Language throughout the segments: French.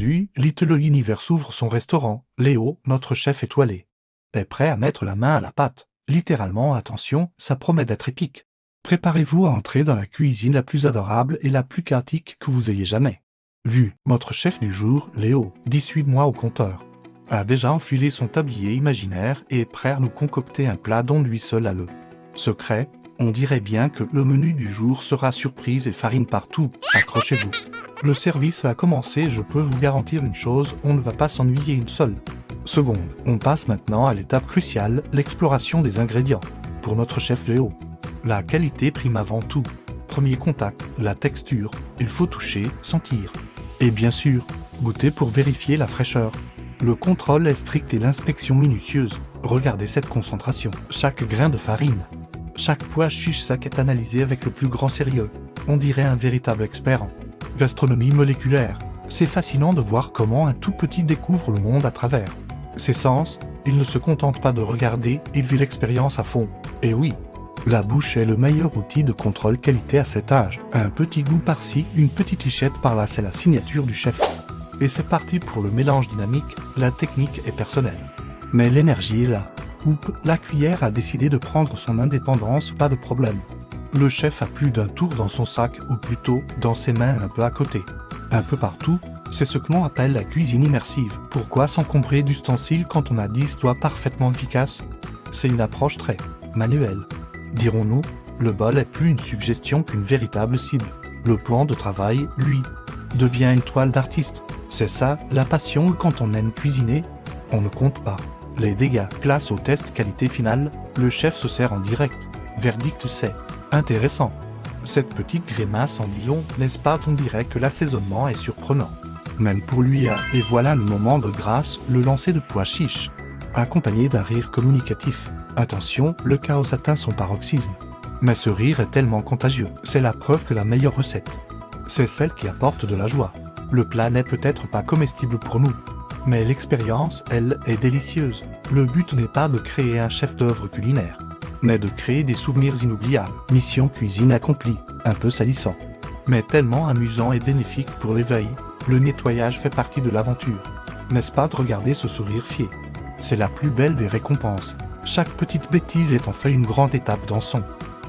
Aujourd'hui, Little Universe ouvre son restaurant. Léo, notre chef étoilé, est prêt à mettre la main à la pâte. Littéralement, attention, ça promet d'être épique. Préparez-vous à entrer dans la cuisine la plus adorable et la plus chaotique que vous ayez jamais vue. Notre chef du jour, Léo, 18 mois au compteur, a déjà enfilé son tablier imaginaire et est prêt à nous concocter un plat dont lui seul a le secret. On dirait bien que le menu du jour sera surprise et farine partout. Accrochez-vous. Le service va commencer, je peux vous garantir une chose, on ne va pas s'ennuyer une seule seconde. On passe maintenant à l'étape cruciale, l'exploration des ingrédients. Pour notre chef Léo, la qualité prime avant tout. Premier contact, la texture, il faut toucher, sentir. Et bien sûr, goûter pour vérifier la fraîcheur. Le contrôle est strict et l'inspection minutieuse. Regardez cette concentration. Chaque grain de farine, chaque pois chiche sec est analysé avec le plus grand sérieux. On dirait un véritable expert en gastronomie moléculaire. C'est fascinant de voir comment un tout petit découvre le monde à travers ses sens. Il ne se contente pas de regarder, il vit l'expérience à fond. Et oui, la bouche est le meilleur outil de contrôle qualité à cet âge. Un petit goût par-ci, une petite lichette par-là, c'est la signature du chef. Et c'est parti pour le mélange dynamique, la technique est personnelle. Mais l'énergie est là. Oups, la cuillère a décidé de prendre son indépendance, pas de problème. Le chef a plus d'un tour dans son sac, ou plutôt, dans ses mains un peu à côté. Un peu partout, c'est ce que l'on appelle la cuisine immersive. Pourquoi s'encombrer d'ustensiles quand on a 10 doigts parfaitement efficaces? C'est une approche très manuelle. Dirons-nous, le bol est plus une suggestion qu'une véritable cible. Le plan de travail, lui, devient une toile d'artiste. C'est ça, la passion, quand on aime cuisiner, on ne compte pas les dégâts. Place au test qualité finale, le chef se sert en direct. Verdict, c'est intéressant. Cette petite grimace en dit long, n'est-ce pas? On dirait que l'assaisonnement est surprenant. Même pour lui, et voilà le moment de grâce, le lancer de pois chiches, accompagné d'un rire communicatif. Attention, le chaos atteint son paroxysme. Mais ce rire est tellement contagieux, c'est la preuve que la meilleure recette, c'est celle qui apporte de la joie. Le plat n'est peut-être pas comestible pour nous, mais l'expérience, elle, est délicieuse. Le but n'est pas de créer un chef-d'œuvre culinaire, mais de créer des souvenirs inoubliables. Mission cuisine accomplie, un peu salissant, mais tellement amusant et bénéfique pour l'éveil. Le nettoyage fait partie de l'aventure. N'est-ce pas de regarder ce sourire fier? C'est la plus belle des récompenses. Chaque petite bêtise est en fait une grande étape dans son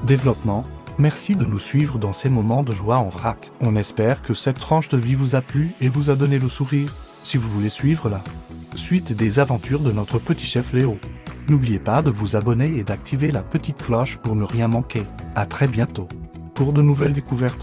développement. Merci de nous suivre dans ces moments de joie en vrac. On espère que cette tranche de vie vous a plu et vous a donné le sourire. Si vous voulez suivre la suite des aventures de notre petit chef Léo, n'oubliez pas de vous abonner et d'activer la petite cloche pour ne rien manquer. À très bientôt pour de nouvelles découvertes.